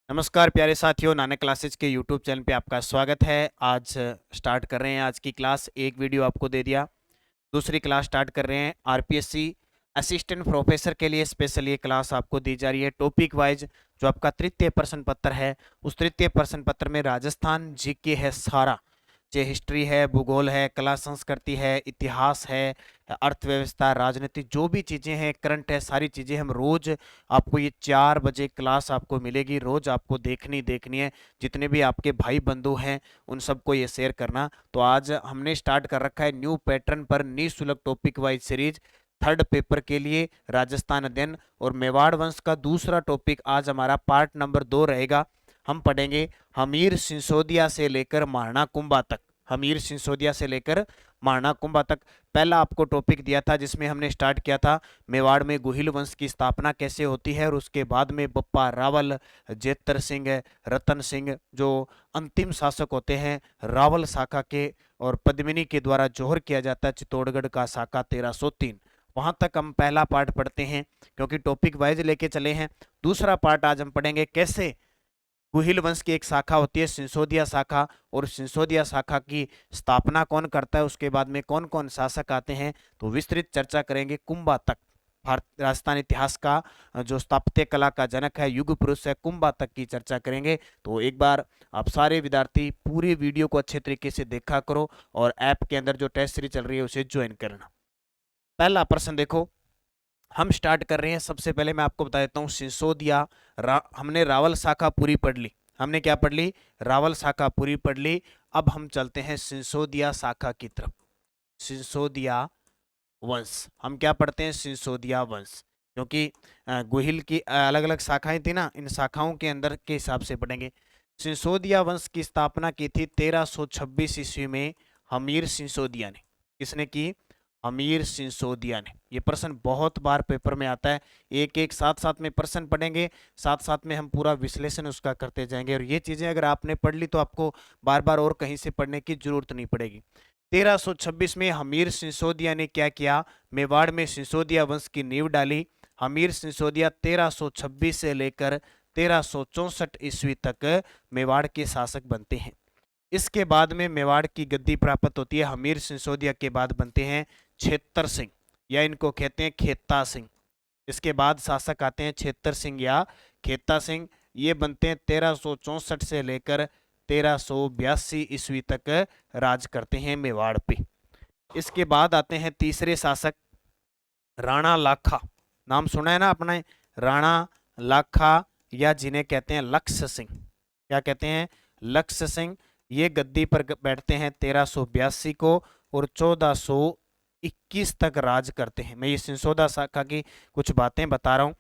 नमस्कार प्यारे साथियों, नानक क्लासेज के यूट्यूब चैनल पे आपका स्वागत है। आज स्टार्ट कर रहे हैं आज की क्लास। एक वीडियो आपको दे दिया, दूसरी क्लास स्टार्ट कर रहे हैं। आरपीएससी असिस्टेंट प्रोफेसर के लिए स्पेशल ये क्लास आपको दी जा रही है। टॉपिक वाइज जो आपका तृतीय प्रश्न पत्र है, उस तृतीय प्रश्न पत्र में राजस्थान जीके है सारा, जो हिस्ट्री है, भूगोल है, कला संस्कृति है, इतिहास है, अर्थव्यवस्था, राजनीति, जो भी चीज़ें हैं, करंट है, सारी चीज़ें हम रोज आपको ये 4 बजे क्लास आपको मिलेगी। रोज आपको देखनी है। जितने भी आपके भाई बंधु हैं उन सबको ये शेयर करना। तो आज हमने स्टार्ट कर रखा है न्यू पैटर्न पर निःशुल्क topic wise series third paper के लिए राजस्थान अध्ययन और मेवाड़ वंश का दूसरा टॉपिक आज हमारा पार्ट नंबर 2 रहेगा। हम पढ़ेंगे हमीर सिसोदिया से लेकर महाराणा कुंभा तक। हमीर सिसोदिया से लेकर महाराणा कुंभा तक पहला आपको टॉपिक दिया था, जिसमें हमने स्टार्ट किया था मेवाड़ में गुहिल वंश की स्थापना कैसे होती है, और उसके बाद में बप्पा रावल, जेतर सिंह, रतन सिंह जो अंतिम शासक होते हैं रावल शाखा के, और पद्मिनी के द्वारा जोहर किया जाता है चित्तौड़गढ़ का शाखा 1303। वहां तक हम पहला पार्ट पढ़ते हैं क्योंकि टॉपिक वाइज लेके चले हैं। दूसरा पार्ट आज हम पढ़ेंगे कैसे गुहिल वंश की एक शाखा होती है सिसोदिया शाखा, और सिसोदिया शाखा की स्थापना कौन करता है, उसके बाद में कौन कौन शासक आते हैं, तो विस्तृत चर्चा करेंगे। कुंभा तक भारत राजस्थान इतिहास का जो स्थापत्य कला का जनक है, युग पुरुष है, कुंभा तक की चर्चा करेंगे। तो एक बार आप सारे विद्यार्थी पूरी वीडियो को अच्छे तरीके से देखा करो और ऐप के अंदर जो टेस्ट सीरीज चल रही है उसे ज्वाइन करना। पहला प्रश्न देखो, हम स्टार्ट कर रहे हैं। सबसे पहले मैं आपको बता देता हूँ सिसोदिया हमने रावल शाखा पूरी पढ़ ली। हमने क्या पढ़ ली? रावल शाखा पूरी पढ़ ली। अब हम चलते हैं सिसोदिया शाखा की तरफ। सिसोदिया वंश हम क्या पढ़ते हैं? सिसोदिया वंश, क्योंकि गुहिल की अलग अलग शाखाएं थी ना, इन शाखाओं के अंदर के हिसाब से पढ़ेंगे। सिसोदिया वंश की स्थापना की थी 1326 ईस्वी में हमीर सिसोदिया ने। किसने की? हमीर सिसोदिया ने। ये प्रश्न बहुत बार पेपर में आता है। एक एक साथ साथ में प्रश्न पढ़ेंगे, साथ साथ में हम पूरा विश्लेषण उसका करते जाएंगे, और ये चीजें अगर आपने पढ़ ली तो आपको बार बार और कहीं से पढ़ने की जरूरत नहीं पड़ेगी। 1326 में हमीर सिसोदिया ने क्या किया? मेवाड़ में सिसोदिया वंश की नींव डाली। हमीर सिसोदिया 1326 से लेकर 1364 ईस्वी तक मेवाड़ के शासक बनते हैं। इसके बाद में मेवाड़ की गद्दी प्राप्त होती है। हमीर सिसोदिया के बाद बनते हैं छेतर सिंह, या इनको कहते हैं खेता सिंह। इसके बाद शासक आते हैं छेतर सिंह या खेता सिंह। ये बनते हैं 1364 से लेकर 1382 ईस्वी तक राज करते हैं मेवाड़ पे। इसके बाद आते हैं तीसरे शासक राणा लाखा। नाम सुना है ना अपने? राणा लाखा, या जिन्हें कहते हैं लक्ष्य सिंह। क्या कहते हैं? लक्ष्य सिंह। ये गद्दी पर बैठते हैं 1382 को और 1421 तक राज करते हैं। मैं ये सिसोदा शाखा की कुछ बातें बता रहा हूँ।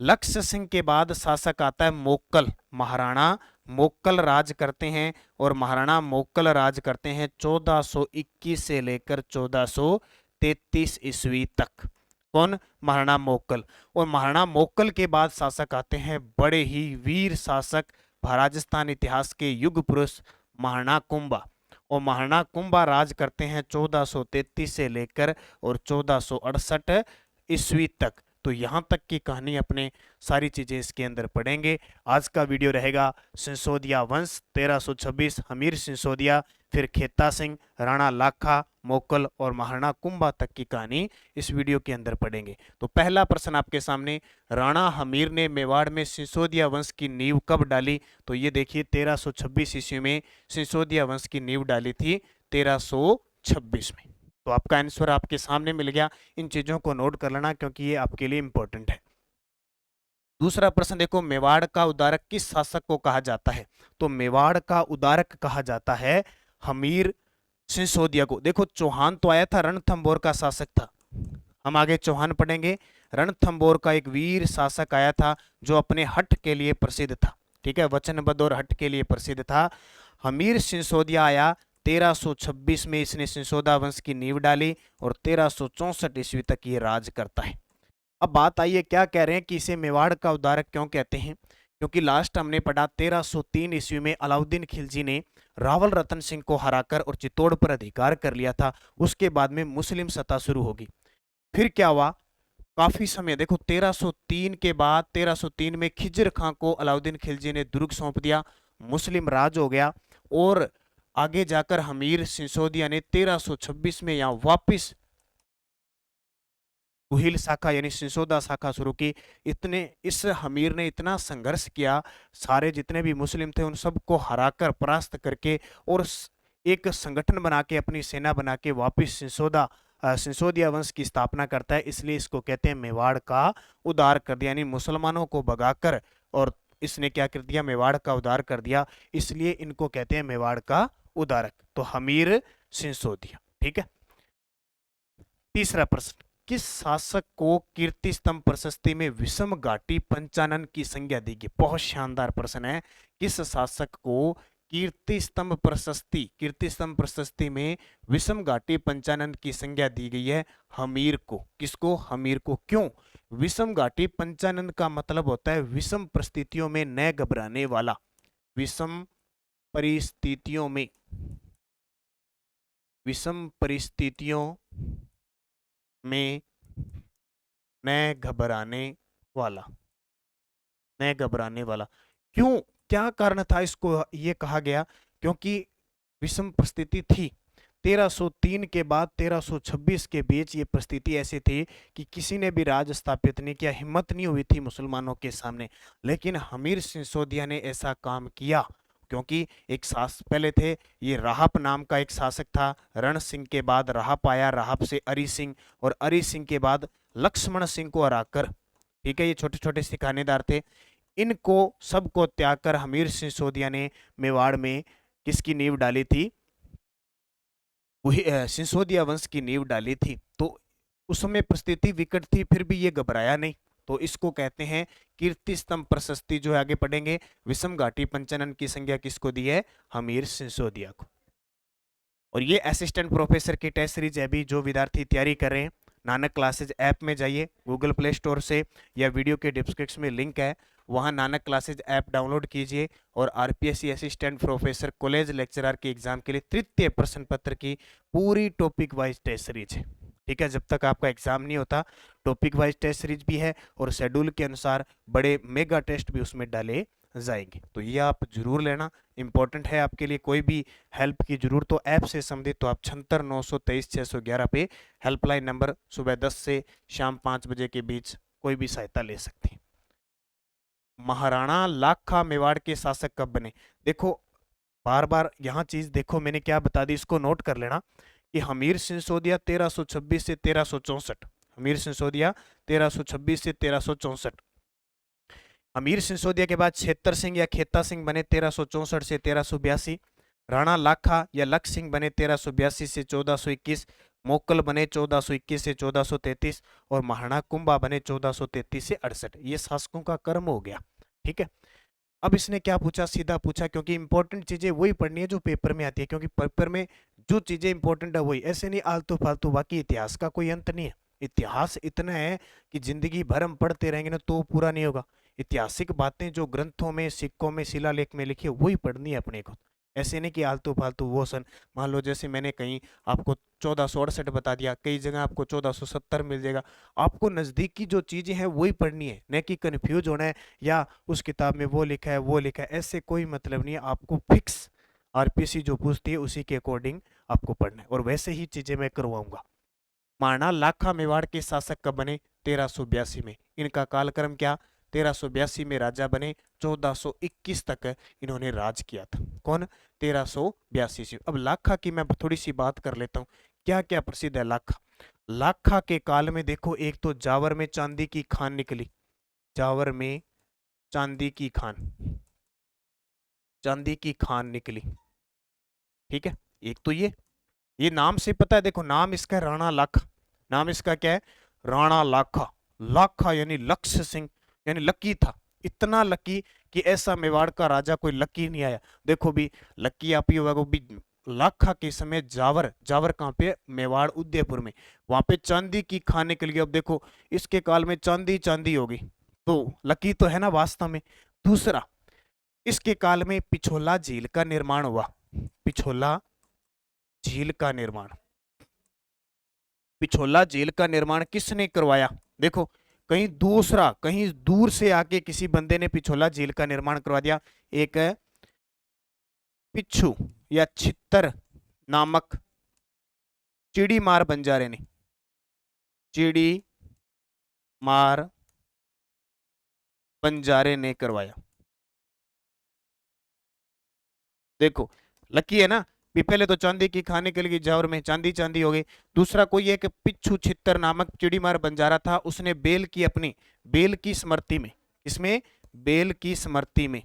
लक्ष्य सिंह के बाद शासक आता है मोक्कल। महाराणा मोक्कल राज करते हैं, और महाराणा मोक्कल राज करते हैं 1421 से लेकर 1433 ईस्वी तक। कौन? महाराणा मोक्कल। और महाराणा मोक्कल के बाद शासक आते हैं बड़े ही वीर शासक, राजस्थान इतिहास के युग पुरुष महाराणा कुंभा। और महाराणा कुंभा राज करते हैं 1433 से लेकर और 1468 ईस्वी तक। तो यहाँ तक की कहानी अपने सारी चीजें इसके अंदर पढ़ेंगे। आज का वीडियो रहेगा सिसोदिया वंश 1326, हमीर सिसोदिया, फिर खेता सिंह, राणा लाखा, मोक्कल और महाराणा कुंभा तक की कहानी इस वीडियो के अंदर पढ़ेंगे। तो पहला प्रश्न आपके सामने, राणा हमीर ने मेवाड़ में सिसोदिया वंश की नींव कब डाली? तो ये देखिए 1326 ईस्वी में सिसोदिया वंश की नींव डाली थी 1326 में। तो आपका आंसर आपके सामने मिल गया। इन चीजों को नोट कर लेना क्योंकि ये आपके लिए इंपॉर्टेंट है। दूसरा प्रश्न देखो, मेवाड़ का उदारक किस शासक को कहा जाता है? तो मेवाड़ का उदारक कहा जाता है हमीर सिसोदिया को। देखो चौहान तो आया था, रणथंभौर का शासक था। हम आगे चौहान पढ़ेंगे। रणथंभौर का एक वीर शासक आया था जो अपने हठ के लिए प्रसिद्ध था। ठीक है, वचनबद्ध और हठ के लिए प्रसिद्ध था। हमीर सिसोदिया आया 1326 में, इसने सिसोदा वंश की नींव डाली और 1364 ईस्वी तक ये राज करता है। अब बात आई है, क्या कह रहे हैं कि इसे मेवाड़ का उदारक क्यों कहते हैं? क्योंकि लास्ट हमने पढ़ा 1303 ईस्वी में अलाउद्दीन खिलजी ने रावल रतन सिंह को हराकर और चित्तौड़ पर अधिकार कर लिया था। उसके बाद में मुस्लिम सत्ता शुरू होगी। फिर क्या हुआ? काफी समय, देखो 1303 के बाद 1303 में खिजर खां को अलाउद्दीन खिलजी ने दुर्ग सौंप दिया, मुस्लिम राज हो गया। और आगे जाकर हमीर सिसोदिया ने 1326 में यहाँ वापिस गुहिल शाखा यानी सिसोदा शाखा शुरू की। इतने इस हमीर ने इतना संघर्ष किया, सारे जितने भी मुस्लिम थे उन सबको हराकर परास्त करके और एक संगठन बना के अपनी सेना बना के वापिस सिसोदिया वंश की स्थापना करता है। इसलिए इसको कहते हैं मेवाड़ का उद्धार कर दिया, यानी मुसलमानों को भगाकर और इसने क्या कर दिया, मेवाड़ का उद्धार कर दिया। इसलिए इनको कहते हैं मेवाड़ का उद्धारक। तो हमीर सिसोदिया। ठीक है। तीसरा प्रश्न, किस शासक को कीर्ति स्तंभ प्रशस्ति में विषम घाटी पंचानन की संज्ञा दी गई? बहुत शानदार प्रश्न है। किस शासक को कीर्ति स्तंभ प्रशस्ति में विषम घाटी पंचानन की संज्ञा दी गई है? हमीर को। किसको? हमीर को। क्यों? विषम घाटी पंचानन का मतलब होता है विषम परिस्थितियों में न घबराने वाला। विषम परिस्थितियों में, विषम परिस्थितियों में न घबराने वाला, न घबराने वाला। क्यों? क्या कारण था इसको ये कहा गया? क्योंकि विषम परिस्थिति थी। 1303 के बाद 1326 के बीच ये परिस्थिति ऐसी थी कि किसी ने भी राज स्थापित नहीं किया, हिम्मत नहीं हुई थी मुसलमानों के सामने। लेकिन हमीर सिसोदिया ने ऐसा काम किया क्योंकि एक पहले थे, ये राहप नाम का एक शासक था। रण सिंह के बाद राहप आया, राहप से अरी सिंह, और अरी सिंह के बाद लक्ष्मण सिंह को हराकर, ठीक है, ये छोटे छोटे सिखानेदार थे, इनको सबको त्याग कर हमीर सिसोदिया ने मेवाड़ में किसकी नींव डाली थी? सिसोदिया वंश की नींव डाली थी। तो उस समय परिस्थिति विकट थी, फिर भी ये घबराया नहीं। तो इसको कहते हैं कीर्ति स्तंभ प्रशस्ति। जो आगे पढ़ेंगे, विषम घाटी पंचानन की संज्ञा किसको दी है? हमीर सिसोदिया को। और ये असिस्टेंट प्रोफेसर की टेस्ट सीरीज है। अभी जो विद्यार्थी तैयारी कर रहे हैं, नानक क्लासेज ऐप में जाइए गूगल प्ले स्टोर से, या वीडियो के डिस्क्रिप्शन में लिंक है, वहां नानक क्लासेज ऐप डाउनलोड कीजिए और RPSC assistant professor college lecturer के एग्जाम के लिए तृतीय प्रश्न पत्र की पूरी टॉपिक वाइज टेस्ट सीरीज है। ठीक है, जब तक आपका एग्जाम नहीं होता टॉपिक वाइज टेस्ट सीरीज भी है, और शेड्यूल के अनुसार बड़े मेगा टेस्ट भी उसमें डाले जाएंगे। तो ये आप जरूर लेना, इंपॉर्टेंट है आपके लिए। कोई भी हेल्प की जरूरत हो ऐप से संबंधित तो आप 76 923 611 पे हेल्पलाइन नंबर सुबह 10 से शाम 5 बजे के बीच कोई भी सहायता ले सकते हैं। महाराणा लाखा मेवाड़ के शासक कब बने? देखो बार बार यहाँ चीज देखो, मैंने क्या बता दी, इसको नोट कर लेना कि हमीर सिसोदिया 1326 से 1364, हमीर सिसोदिया 1326 से 1364। अमीर सिसोदिया के बाद छेतर सिंह या खेता सिंह बने 1364 से 1382। राणा लाखा या लख सिंह बने 1382 से 1421। मोकल बने 1421 से 1433, और महाराणा कुंभा बने 1433 से 68। ये शासकों का कर्म हो गया। ठीक है। अब इसने क्या पूछा? सीधा पूछा, क्योंकि इंपॉर्टेंट चीजें वही पढ़नी है जो पेपर में आती है, क्योंकि पेपर में जो चीजें इंपॉर्टेंट है वही, ऐसे नहीं आलतू फालतू। बाकी इतिहास का कोई अंत नहीं है। इतिहास इतना है कि जिंदगी भर हम पढ़ते रहेंगे ना तो पूरा नहीं होगा। ऐतिहासिक बातें जो ग्रंथों में, सिक्कों में, शिलालेख में लिखी है वही पढ़नी है अपने को। ऐसे नहीं कि आलतू फालतू वो सन, मान लो जैसे मैंने कहीं आपको 1468 बता दिया, कई जगह आपको 1470 मिल जाएगा। आपको नजदीक की जो चीजें हैं वही पढ़नी है, न कि कंफ्यूज होना है या उस किताब में वो लिखा है वो लिखा है, ऐसे कोई मतलब नहीं है। आपको फिक्स आरपीसी जो पूछती है उसी के अकॉर्डिंग आपको पढ़ना है, और वैसे ही चीजें मैं करवाऊंगा। महाराणा लाखा मेवाड़ के शासक कब बने? 1382 में। इनका कालक्रम क्या? 1382 में राजा बने, 1421 तक इन्होंने राज किया था। कौन? 1382 से। अब लाखा की मैं थोड़ी सी बात कर लेता हूँ, क्या क्या प्रसिद्ध है लाखा। लाखा के काल में देखो, एक तो जावर में चांदी की खान निकली, जावर में चांदी की खान, चांदी की खान निकली। ठीक है, एक तो ये नाम से पता है, देखो नाम इसका है राणा लाखा। नाम इसका क्या है? राणा लाखा। लाखा यानी लक्ष्य सिंह, यानी लकी था। इतना लकी कि ऐसा मेवाड़ का राजा कोई लकी नहीं आया। देखो भी लकी आप ही होगा भी, लाखा के समय जावर, जावर कहाँ पे? मेवाड़ उदयपुर में, वहां पे चांदी की खान निकल गई। अब देखो इसके काल में चांदी चांदी होगी, तो लकी तो है ना वास्तव में। दूसरा, इसके काल में पिछोला झील का निर्माण हुआ, पिछोला झील का निर्माण। पिछोला झील का निर्माण किसने करवाया? देखो, कहीं दूर से आके किसी बंदे ने पिछोला झील का निर्माण करवा दिया। एक पिच्छू या छित्तर नामक चिड़ी मार बंजारे ने, चिड़ी मार बंजारे ने करवाया। देखो, लकी है ना, पहले तो चांदी की खाने के लिए जावर में चांदी चांदी हो गई। दूसरा कोई एक पिच्छू छित्तर नामक चिड़ीमार बंजारा था, उसने बेल की स्मृति में, इसमें बेल की स्मृति में,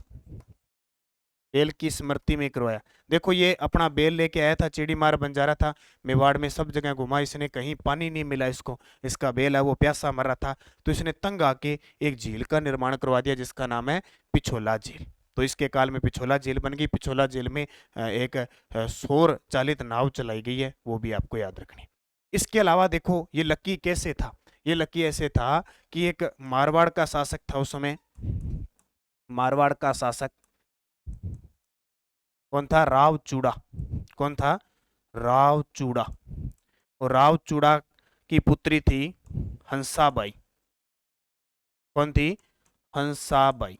बेल की स्मृति में करवाया। देखो, ये अपना बेल लेके आया था, चिड़ीमार बंजारा था, मेवाड़ में सब जगह घुमा इसने, कहीं पानी नहीं मिला इसको, इसका बेल है वो प्यासा मर रहा था, तो इसने तंग आके एक झील का निर्माण करवा दिया जिसका नाम है पिछोला झील। तो इसके काल में पिछोला झील बन गई। पिछोला झील में एक सौर चालित नाव चलाई गई है, वो भी आपको याद रखनी। इसके अलावा देखो, ये लकी कैसे था? ये लकी ऐसे था कि एक मारवाड़ का शासक था उस समय। मारवाड़ का शासक कौन था? राव चूड़ा। कौन था? राव चूड़ा। और राव चूड़ा की पुत्री थी हंसाबाई। कौन थी? हंसाबाई।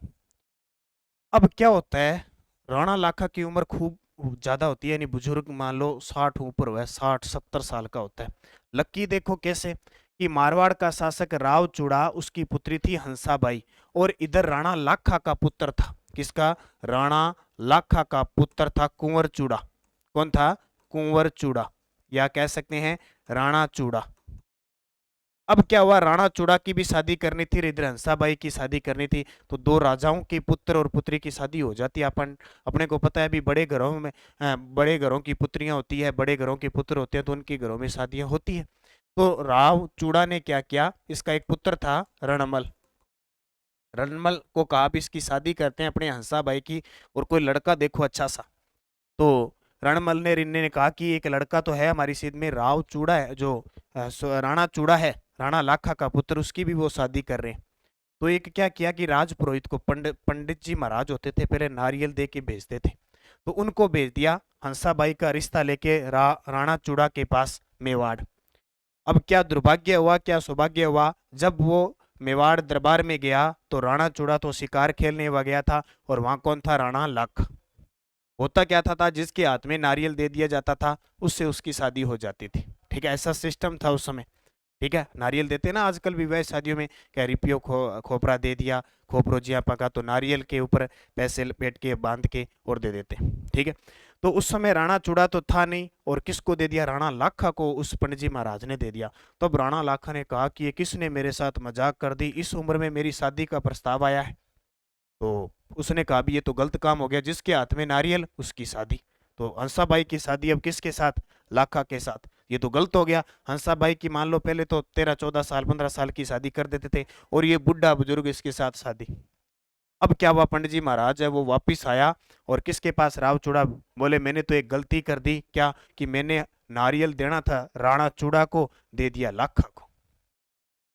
अब क्या होता है, राणा लाखा की उम्र खूब ज्यादा होती है, यानी बुजुर्ग मान लो 60 ऊपर हुआ है, 60-70 साल का होता है। लक्की देखो कैसे कि मारवाड़ का शासक राव चूड़ा, उसकी पुत्री थी हंसाबाई, और इधर राणा लाखा का पुत्र था। किसका? राणा लाखा का पुत्र था कुंवर चूड़ा। कौन था? कुंवर चूड़ा, या कह सकते हैं राणा चूड़ा। अब क्या हुआ, राणा चूड़ा की भी शादी करनी थी, इधर हंसाबाई की शादी करनी थी, तो दो राजाओं के पुत्र और पुत्री की शादी हो जाती है। अपने को पता है अभी बड़े घरों में बड़े घरों की पुत्रियां होती है, बड़े घरों के पुत्र होते हैं, तो उनके घरों में शादियां होती है। तो राव चूड़ा ने क्या किया, इसका एक पुत्र था रणमल। रणमल को कहा अब इसकी शादी करते हैं अपने हंसाबाई की, और कोई लड़का देखो अच्छा सा। तो रणमल ने रिन्ने ने कहा कि एक लड़का तो है हमारी सीध में, राव चूड़ा है, जो राणा चूड़ा है, राणा लाखा का पुत्र, उसकी भी वो शादी कर रहे हैं। तो एक क्या किया कि राज पुरोहित को, पंडित जी महाराज होते थे पहले, नारियल दे के भेजते थे, तो उनको भेज दिया हंसाबाई का रिश्ता लेके राणा चूड़ा के पास मेवाड़। अब क्या दुर्भाग्य हुआ, क्या सौभाग्य हुआ, जब वो मेवाड़ दरबार में गया तो राणा चूड़ा तो शिकार खेलने हुआ गया था, और वहां कौन था? राणा लाखा। होता क्या था जिसके हाथ में नारियल दे दिया जाता था उससे उसकी शादी हो जाती थी। ठीक है, ऐसा सिस्टम था उस समय। ठीक है, नारियल देते ना आजकल विवाह शादियों में, क्या रिपियो खोपरा दे दिया, खोपरो जिया पका, तो नारियल के ऊपर पैसे लपेट के बांध के और दे देते। ठीक है, तो उस समय राणा चूड़ा तो था नहीं, और किसको दे दिया? राणा लाखा को उस पंडित जी महाराज ने दे दिया। तब राणा लाखा ने कहा कि ये किसने मेरे साथ मजाक कर दी, इस उम्र में मेरी शादी का प्रस्ताव आया है। तो उसने कहा भी ये तो गलत काम हो गया, जिसके हाथ में नारियल उसकी शादी। तो हंसाबाई की शादी अब किसके साथ? लाखा के साथ। ये तो गलत हो गया। हंसाबाई की मान लो पहले तो 13-14 साल 15 साल की शादी कर देते थे, और ये बुढ़ा बुजुर्ग इसके साथ शादी। अब क्या हुआ, पंडित जी महाराज है वो वापिस आया, और किसके पास? राव चूड़ा। बोले मैंने तो एक गलती कर दी, क्या? कि मैंने नारियल देना था राणा चूड़ा को, दे दिया लाखा को।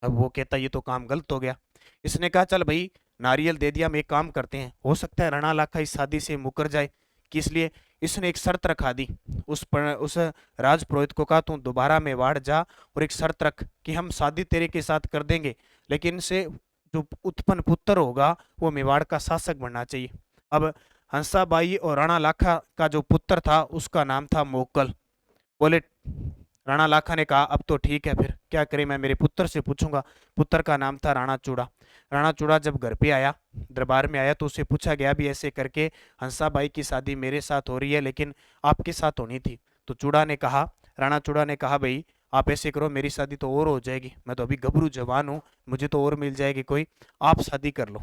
अब वो कहता ये तो काम गलत हो गया। इसने कहा चल भाई, नारियल दे दिया, हम एक काम करते हैं, हो सकता है राणा लाखा इस शादी से मुकर जाए। किस लिए? इसने एक शर्त रखा दी, उस राज पुरोहित को कहा तू दोबारा मेवाड़ जा, और एक शर्त रख कि हम शादी तेरे के साथ कर देंगे, लेकिन इनसे जो उत्पन्न पुत्र होगा वो मेवाड़ का शासक बनना चाहिए। अब हंसाबाई और राणा लाखा का जो पुत्र था उसका नाम था मोकल। बोले, राणा लाखा ने कहा अब तो ठीक है, फिर क्या करें, मैं मेरे पुत्र से पूछूंगा। पुत्र का नाम था राणा चूड़ा। राणा चूड़ा जब घर पे आया, दरबार में आया, तो उससे पूछा गया भी ऐसे करके हंसाबाई की शादी मेरे साथ हो रही है, लेकिन आपके साथ होनी थी। तो चूड़ा ने कहा, राणा चूड़ा ने कहा भाई आप ऐसे करो, मेरी शादी तो और हो जाएगी, मैं तो अभी गबरू जवान हूँ, मुझे तो और मिल जाएगी कोई, आप शादी कर लो,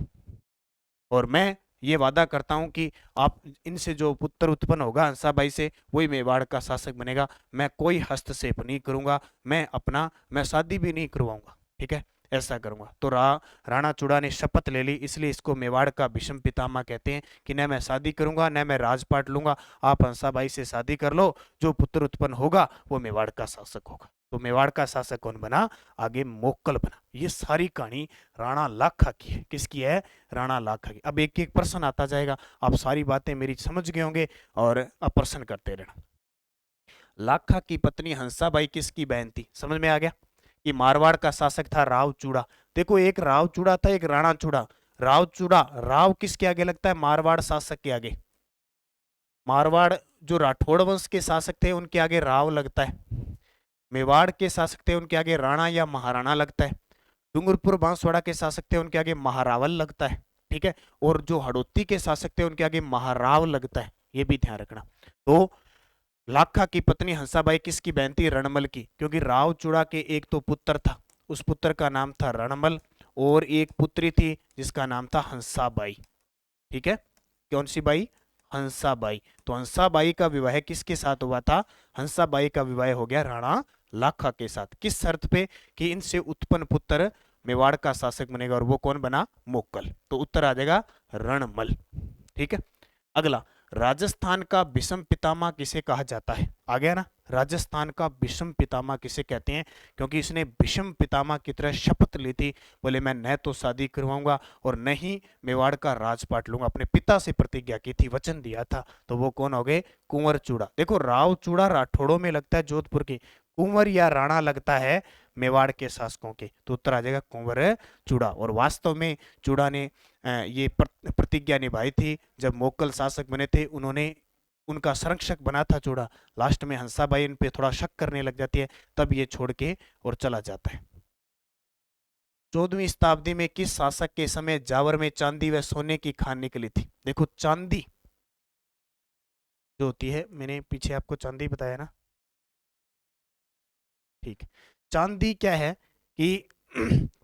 और मैं ये वादा करता हूं कि आप इनसे जो पुत्र उत्पन्न होगा हंसाबाई से, वही मेवाड़ का शासक बनेगा, मैं कोई हस्तक्षेप नहीं करूंगा, मैं शादी भी नहीं करवाऊंगा। ठीक है, ऐसा करूंगा। तो राणा चूड़ा ने शपथ ले ली, इसलिए इसको मेवाड़ का भीष्म पितामह कहते हैं कि न मैं शादी करूंगा न मैं राजपाट लूंगा, आप हंसाबाई से शादी कर लो, जो पुत्र उत्पन्न होगा वो मेवाड़ का शासक होगा। तो मेवाड़ का शासक कौन बना? आगे मोक्कल बना। ये सारी कहानी राणा लाखा की है। किसकी है? राणा लाखा की। अब एक एक प्रश्न आता जाएगा, आप सारी बातें मेरी समझ गए होंगे, और अब प्रश्न करते रहना। लाखा की पत्नी हंसाबाई किसकी बहन थी? समझ में आ गया कि मारवाड़ का शासक था राव चूड़ा। देखो एक राव चूड़ा था, एक राणा चूड़ा। राव चूड़ा, राव किसके आगे लगता है? मारवाड़ शासक के आगे। मारवाड़ जो राठौड़ वंश के शासक थे उनके आगे राव लगता है। मेवाड़ के शासक थे उनके आगे राणा या महाराणा लगता है। डूंगरपुर बांसवाड़ा के शासक थे उनके आगे महारावल लगता है। ठीक है। और जो हड़ौती के शासक थे उनके आगे महाराव लगता है, ये भी ध्यान रखना। तो लाखा की पत्नी हंसाबाई किसकी बहन थी? रणमल की, क्योंकि राव चूड़ा के एक तो पुत्र था, उस पुत्र का नाम था रणमल, और एक पुत्री थी जिसका नाम था हंसाबाई। ठीक है। कौन सी बाई? हंसाबाई। तो हंसाबाई का विवाह किसके साथ हुआ था? हंसाबाई का विवाह हो गया राणा लाखा के साथ। किस शर्त पे? कि इनसे उत्पन्न पुत्र मेवाड़ का शासक बनेगा, और वो कौन बना? मोक्कल। तो उत्तर आ जाएगा रणमल। ठीक है। अगला, राजस्थान का विषम पितामह किसे कहा जाता है? आ गया ना, राजस्थान का विषम पितामह किसे कहते हैं? क्योंकि इसने विषम पितामह की तरह शपथ ली थी, बोले मैं न तो शादी करवाऊंगा और न ही मेवाड़ का राजपाट लूंगा। अपने पिता से प्रतिज्ञा की थी, वचन दिया था। तो वो कौन हो गए? कुंवर चूड़ा। देखो राव चूड़ा राठौड़ों में लगता है जोधपुर के, कुंवर या राणा लगता है मेवाड़ के शासकों के। तो उत्तर आ जाएगा कुंवर चूड़ा। और वास्तव में चूड़ा ने ये प्रतिज्ञा निभाई थी जब मोक्कल शासक बने थे, उन्होंने उनका संरक्षक बना था चूड़ा। लास्ट में हंसाबाई इन पे थोड़ा शक करने लग जाती है, तब ये छोड़ के और चला जाता है। 14वीं शताब्दी में किस शासक के समय जावर में चांदी व सोने की खान निकली थी? देखो चांदी जो होती है, मैंने पीछे आपको चांदी बताया ना। ठीक। चांदी क्या है कि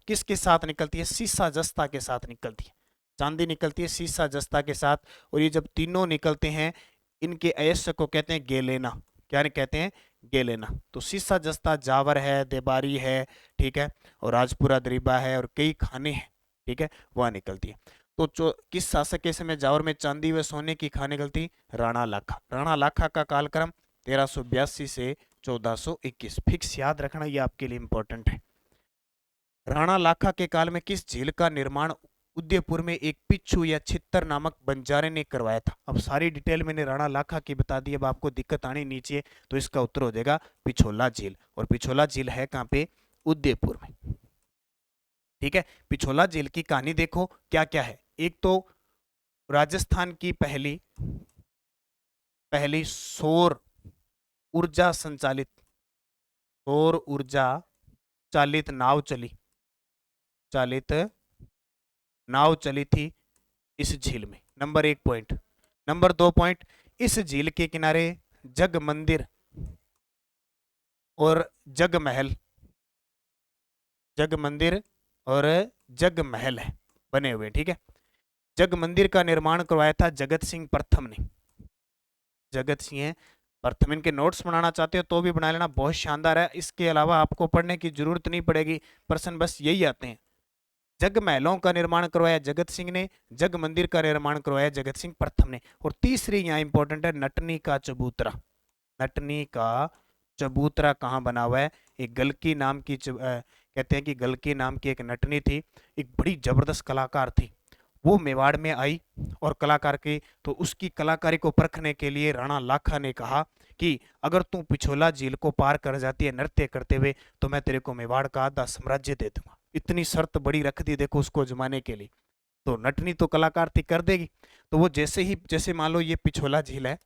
किसके साथ निकलती है? सीसा जस्ता के साथ निकलती है। चांदी निकलती है सीसा जस्ता के साथ, और ये जब तीनों निकलते हैं इनके अयस्क को कहते हैं गेलेना। क्या कहते हैं? गेलेना। तो सीसा जस्ता जावर है, देबारी है, ठीक है, और राजपुरा दरीबा है, और कई खाने हैं, ठीक है, वह निकलती है। तो किस शासक के समय जावर में चांदी व सोने की खान निकलती? राणा लाखा। राणा लाखा का कालक्रम 1382 से 1421। फिक्स याद रखना, ये आपके लिए इंपॉर्टेंट है। राणा लाखा के काल में किस झील का निर्माण उदयपुर में एक पिच्छू या छित्तर नामक बंजारे ने करवाया था? अब सारी डिटेल मैंने राणा लाखा की बता दी, अब आपको दिक्कत आनी नीचे, तो इसका उत्तर हो जाएगा पिछोला झील। और पिछोला झील है कहाँ पे? उदयपुर में। ठीक है। पिछोला झील की कहानी देखो क्या क्या है। एक तो राजस्थान की पहली पहली सौर ऊर्जा चालित चालित नाव चली थी इस झील में। Number 1 point. नंबर 2 पॉइंट, इस झील के किनारे जग मंदिर और जग महल, जग मंदिर और जग महल है बने हुए। ठीक है। जग मंदिर का निर्माण करवाया था जगत सिंह प्रथम ने। जगत सिंह प्रथम। इनके नोट्स बनाना चाहते हो तो भी बना लेना, बहुत शानदार है। इसके अलावा आपको पढ़ने की जरूरत नहीं पड़ेगी, प्रश्न बस यही आते हैं। जग महलों का निर्माण करवाया जगत सिंह ने, जग मंदिर का निर्माण करवाया जगत सिंह प्रथम ने। और तीसरी यहाँ इंपॉर्टेंट है, नटनी का चबूतरा। नटनी का चबूतरा कहाँ बना हुआ है? एक गलकी नाम की कहते हैं कि गलकी नाम की एक नटनी थी, एक बड़ी जबरदस्त कलाकार थी। वो मेवाड़ में आई और कलाकार की, तो उसकी कलाकारी को परखने के लिए राणा लाखा ने कहा कि अगर तू पिछोला झील को पार कर जाती है नृत्य करते हुए, तो मैं तेरे को मेवाड़ का आधा साम्राज्य दे दूंगा। इतनी शर्त बड़ी रख दी देखो उसको जमाने के लिए। तो नटनी तो कलाकार थी, कर देगी। तो वो जैसे मान लो ये पिछोला झील है,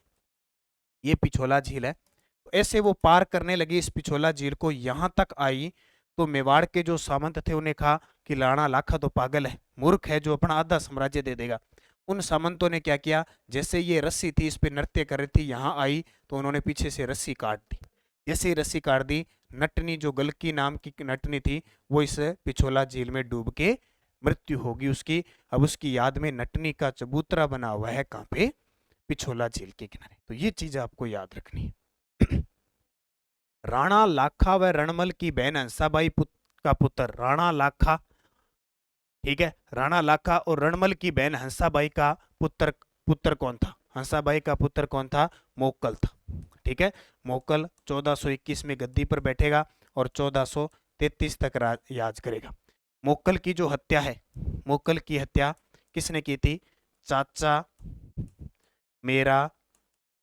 ये पिछोला झील है, तो ऐसे वो पार करने लगी इस पिछोला झील को, यहां तक आई। तो मेवाड़ के जो सामंत थे उन्हें कहा कि राणा लाखा तो पागल है, मूर्ख है, जो अपना आधा साम्राज्य दे देगा। उन सामंतों ने क्या किया, जैसे ये रस्सी थी इस पे नृत्य कर रही थी, यहां आई तो उन्होंने पीछे से रस्सी काट दी। जैसे ही रस्सी काट दी, नटनी जो गलकी नाम की नटनी थी वो इस पिछोला झील में डूब के मृत्यु होगी उसकी। अब उसकी याद में नटनी का चबूतरा बना हुआ है कहाँ पे? पिछोला झील के किनारे। तो ये चीज आपको याद रखनी है। राणा लाखा व रणमल की बहन हंसाबाई का पुत्र राणा लाखा। ठीक है। राणा लाखा और रणमल की बहन हंसाबाई का पुत्र पुत्र कौन था? हंसाबाई का पुत्र कौन था? मोक्कल था। ठीक है। मोक्कल 1421 में गद्दी पर बैठेगा और 1433 तक राज करेगा। मोक्कल की जो हत्या है, मोक्कल की हत्या किसने की थी? चाचा मेरा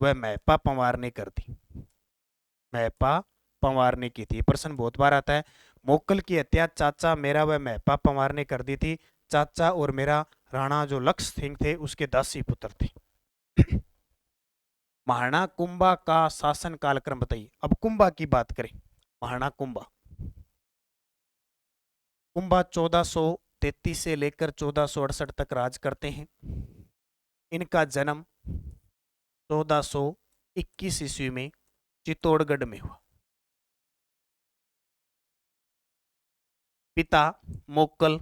व मैं, पापा मार ने कर दी। महपा पंवार ने की थी। प्रश्न बहुत बार आता है। मोक्कल की हत्या चाचा मेरा व महपा पंवार ने कर दी थी। चाचा और मेरा राणा जो लक्ष्य सिंह थे उसके 10 ही पुत्र थे। महाराणा कुंभा का शासन कालक्रम बताइए। अब कुंभा की बात करें, महाराणा कुंभा, कुंभा 1433 से लेकर 1468 तक राज करते हैं। इनका जन्म 1421 ईस्वी में चित्तौड़गढ़ में हुआ। पिता मोक्कल,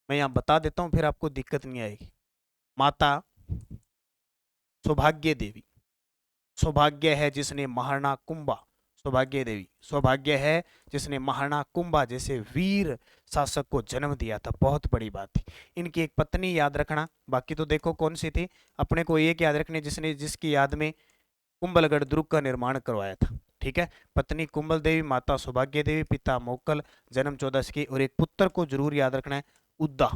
मैं यहां बता देता हूं फिर आपको दिक्कत नहीं आएगी। माता सौभाग्य देवी, सौभाग्य है जिसने महाराणा कुंभा, सौभाग्य देवी सौभाग्य है जिसने महाराणा कुंभा जैसे वीर शासक को जन्म दिया था। बहुत बड़ी बात थी। इनकी एक पत्नी याद रखना, बाकी तो देखो कौन सी थी। अपने को एक याद रखने जिसने जिसकी याद में कुंभलगढ़ दुर्ग का निर्माण करवाया था। ठीक है, पत्नी कुंभल देवी, माता सौभाग्य देवी, पिता मोक्कल, जन्म 14 की, और एक पुत्र को जरूर याद रखना है, उद्दा,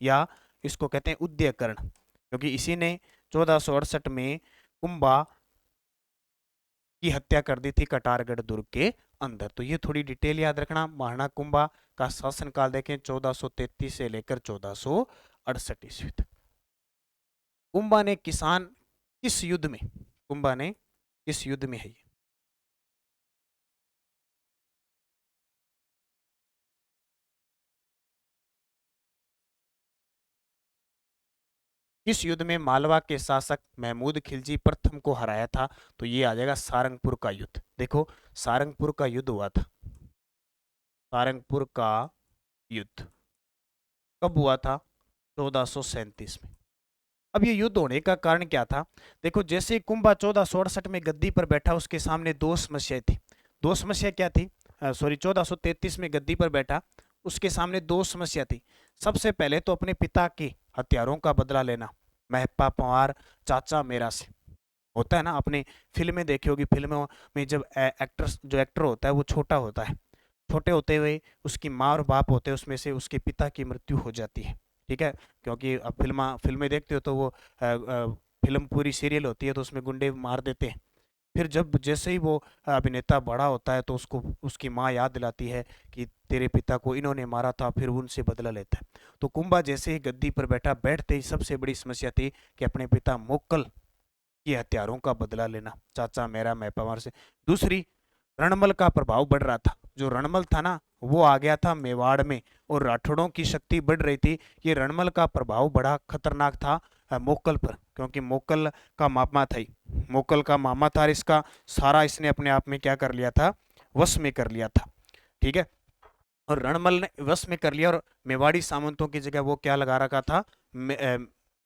या इसको कहते हैं उदयकर्ण, क्योंकि इसी ने 1468 में कुंभा की हत्या कर दी थी कटारगढ़ दुर्ग के अंदर। तो ये थोड़ी डिटेल याद रखना। महाराणा कुंभा का शासनकाल देखें 1433 से लेकर 1468 ईस्वी तक। कुंभा ने किसान किस युद्ध में, कुंभा ने किस युद्ध में है ये? किस युद्ध में मालवा के शासक महमूद खिलजी प्रथम को हराया था? तो ये आ जाएगा सारंगपुर का युद्ध। देखो सारंगपुर का युद्ध हुआ था। सारंगपुर का युद्ध कब हुआ था? 1437 में। अब ये युद्ध होने का कारण क्या था? देखो जैसे ही कुंभा 1468 में गद्दी पर बैठा, उसके सामने दो समस्याएं थी। दो समस्या क्या थी? सॉरी 1433 में गद्दी पर बैठा, उसके सामने दो समस्या थी। सबसे पहले तो अपने पिता के हत्यारों का बदला लेना, महपा पंवार चाचा मेरा से। होता है ना, अपने फिल्में देखी होगी, फिल्मों में जब एक्टर होता है वो छोटा होता है, छोटे होते हुए उसकी माँ और बाप होते हैं, उसमें से उसके पिता की मृत्यु हो जाती है। ठीक है, क्योंकि अब फिल्में देखते हो तो वो फिल्म पूरी सीरियल होती है तो उसमें गुंडे मार देते हैं। फिर जब जैसे ही वो अभिनेता बड़ा होता है तो उसको उसकी माँ याद दिलाती है कि तेरे पिता को इन्होंने मारा था, फिर उनसे बदला लेता है। तो कुंभा जैसे ही गद्दी पर बैठा, बैठते ही सबसे बड़ी समस्या थी कि अपने पिता मोक्कल के हत्यारों का बदला लेना, चाचा मेरा मैं पंवार से। दूसरी, रणमल का प्रभाव बढ़ रहा था। जो रणमल था ना वो आ गया था मेवाड़ में, और राठौड़ों की शक्ति बढ़ रही थी। ये रणमल का प्रभाव बड़ा खतरनाक था मोक्कल पर, क्योंकि मोक्कल का मामा था ही, मोक्कल का मामा था, इसका सारा इसने अपने आप में क्या कर लिया था? वश में कर लिया था। ठीक है, और रणमल ने वश में कर लिया, और मेवाड़ी सामंतों की जगह वो क्या लगा रखा था?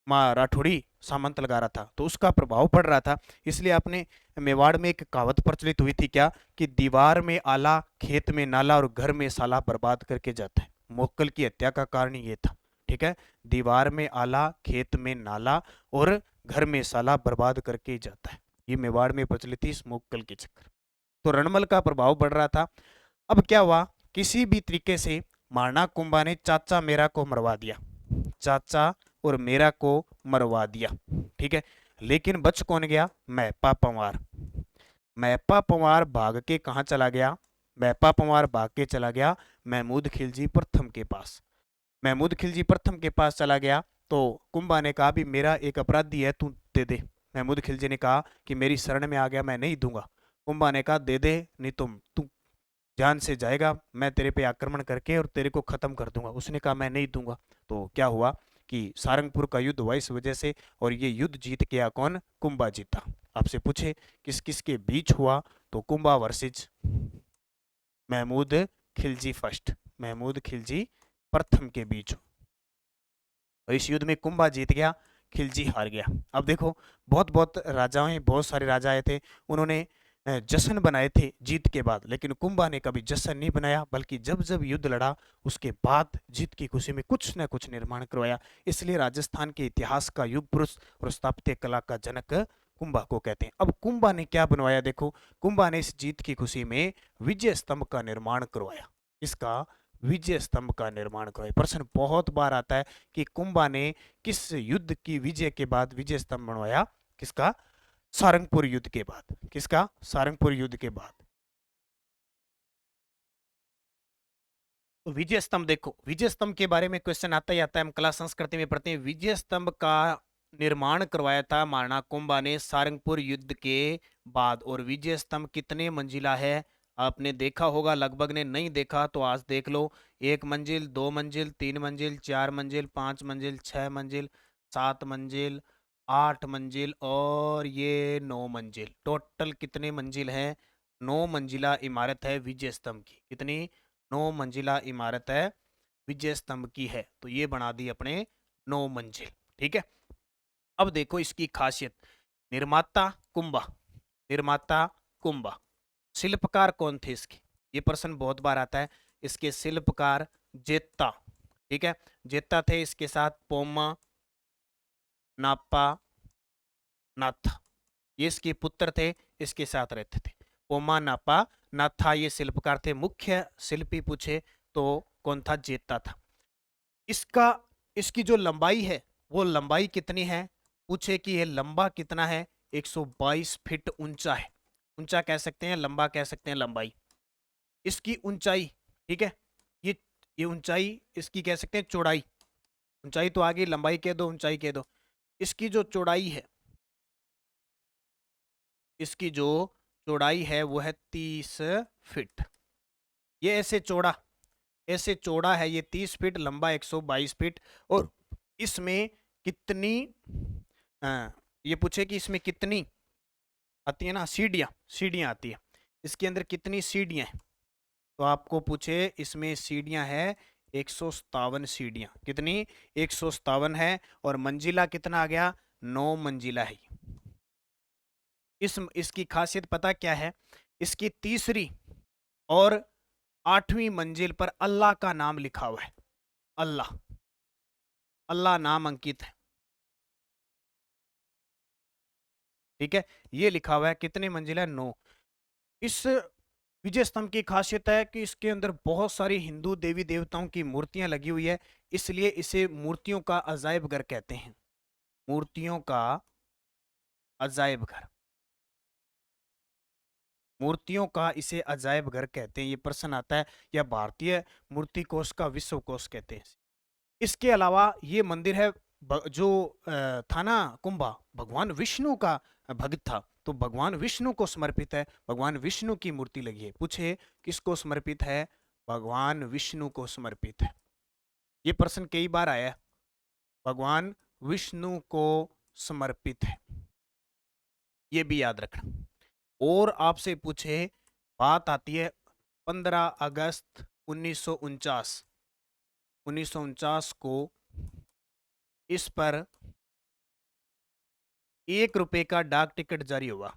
माँ राठौड़ी सामंत लगा रहा था, तो उसका प्रभाव पड़ रहा था। इसलिए आपने मेवाड़ में एक कहावत प्रचलित हुई थी क्या, कि दीवार में आला, खेत में नाला, और घर में साला बर्बाद करके जाता है। मोक्कल की हत्या का कारण ये था। ठीक है, दीवार में आला, खेत में नाला, और घर में साला बर्बाद करके जाता है। ये मेवाड़ में प्रचलित थी इस मोक्कल के चक्कर। तो रणमल का प्रभाव बढ़ रहा था। अब क्या हुआ? किसी भी तरीके से महाराणा कुंभा ने चाचा मेरा को मरवा दिया, चाचा और मेरा को मरवा दिया। ठीक है, लेकिन बच कौन गया? महपा पंवार। महपा पंवार भाग के कहाँ चला गया? महपा पंवार भाग के चला गया महमूद खिलजी प्रथम के पास। महमूद खिलजी प्रथम के पास चला गया तो कुंभा ने कहा भी मेरा एक अपराधी है, तू दे दे। महमूद खिलजी ने कहा कि मेरी शरण में आ गया, मैं नहीं दूंगा। कुंभा ने कहा दे दे, नहीं तू जान से जाएगा, मैं तेरे पे आक्रमण करके और तेरे को खत्म कर दूंगा। उसने कहा मैं नहीं दूंगा। तो क्या हुआ कि सारंगपुर का युद्ध हुआ इस वजह से, और ये युद्ध जीत गया कौन? कुंभा जीता। आपसे पूछे किस किस के बीच हुआ, तो कुंभा वर्सेज महमूद खिलजी फर्स्ट, महमूद खिलजी प्रथम के बीच। और इस युद्ध में कुंभा जीत गया, खिलजी हार गया। अब देखो बहुत बहुत राजाएं, बहुत सारे राजा आए थे, उन्होंने जश्न बनाए थे जीत के बाद, लेकिन कुंभा ने कभी जश्न नहीं बनाया, बल्कि जब जब युद्ध लड़ा उसके बाद जीत की खुशी में कुछ न कुछ निर्माण करवाया। इसलिए राजस्थान के इतिहास का युग पुरुष और स्थापत्य कला का जनक कुंभा को कहते हैं। अब कुंभा ने क्या बनवाया? देखो कुंभा ने इस जीत की खुशी में विजय स्तंभ का निर्माण करवाया। इसका विजय स्तंभ का निर्माण करवाया। प्रश्न बहुत बार आता है कि कुंभा ने किस युद्ध की विजय के बाद विजय स्तंभ बनवाया? किसका? सारंगपुर युद्ध के बाद। किसका? सारंगपुर युद्ध के बाद। तो विजय स्तंभ देखो, विजय स्तंभ के बारे में क्वेश्चन आता ही आता है, हम कला संस्कृति में पढ़ते हैं। विजय स्तंभ का निर्माण करवाया था महाराणा कुंभा ने सारंगपुर युद्ध के बाद। और विजय स्तंभ कितने मंजिला है? आपने देखा होगा, लगभग ने नहीं देखा तो आज देख लो। 1 मंजिल, 2 मंजिल, 3 मंजिल, 4 मंजिल, 5 मंजिल, 6 मंजिल, 7 मंजिल, 8 मंजिल और ये 9 मंजिल। टोटल कितने मंजिल है? 9 मंजिला इमारत है विजय स्तंभ की। कितनी? 9 मंजिला इमारत है विजय स्तंभ की है। तो ये बना दी अपने 9 मंजिल। ठीक है, अब देखो इसकी खासियत। निर्माता कुंभा, निर्माता कुंभा। शिल्पकार कौन थे इसके? ये प्रश्न बहुत बार आता है। इसके शिल्पकार जेत्ता। ठीक है, जेत्ता थे। इसके साथ पोमा नापा नाथा, ये इसके पुत्र थे, इसके साथ रहते थे। पोमा नापा नाथा ये शिल्पकार थे। मुख्य शिल्पी पूछे तो कौन था? जेत्ता था। इसका इसकी जो लंबाई है वो लंबाई कितनी है? पूछे कि ये लंबा कितना है? 122 फीट ऊंचा है। ऊंचा कह सकते हैं, लंबा कह सकते हैं, लंबाई। इसकी ऊंचाई, ठीक है, ये ऊंचाई इसकी कह सकते हैं, चौड़ाई। ऊंचाई तो आगे, लंबाई कह दो, ऊंचाई कह दो। इसकी जो चौड़ाई है, इसकी जो चौड़ाई है वो है 30 फीट। ये ऐसे चौड़ा है ये 30 फीट, लंबा 122 फीट। और इसमें कितनी ये पूछे कि इसमें कितनी आती है ना सीढ़ियां आती है। इसके अंदर कितनी सीढ़ियां हैं? तो आपको पूछे इसमें सीढ़ियां है 157 सीढ़ियां। कितनी? 157 है। और मंजिला कितना आ गया? 9 मंजिला है। इसकी खासियत पता क्या है? इसकी तीसरी और 8वीं मंजिल पर अल्लाह का नाम लिखा हुआ है। अल्लाह, अल्लाह नाम अंकित है। ठीक है, ये लिखा हुआ है। कितने मंजिल है? 9। इस विजय स्तंभ की खासियत है कि इसके अंदर बहुत सारी हिंदू देवी देवताओं की मूर्तियां लगी हुई है, इसलिए इसे मूर्तियों का अजायब घर कहते हैं। मूर्तियों का अजायब घर, मूर्तियों का इसे अजायब घर कहते हैं। ये प्रश्न आता है, या भारतीय मूर्ति कोष का विश्व कोष कहते हैं। इसके अलावा ये मंदिर है जो था ना कुंभा, भगवान विष्णु का भक्त था, तो भगवान विष्णु को समर्पित है। भगवान विष्णु की मूर्ति लगी है। पूछे किसको समर्पित है? भगवान विष्णु को समर्पित है। ये प्रश्न कई बार आया है। भगवान विष्णु को समर्पित है, ये भी याद रखना। और आपसे पूछे, बात आती है 15 अगस्त 1949 को इस पर 1 रुपए का डाक टिकट जारी हुआ।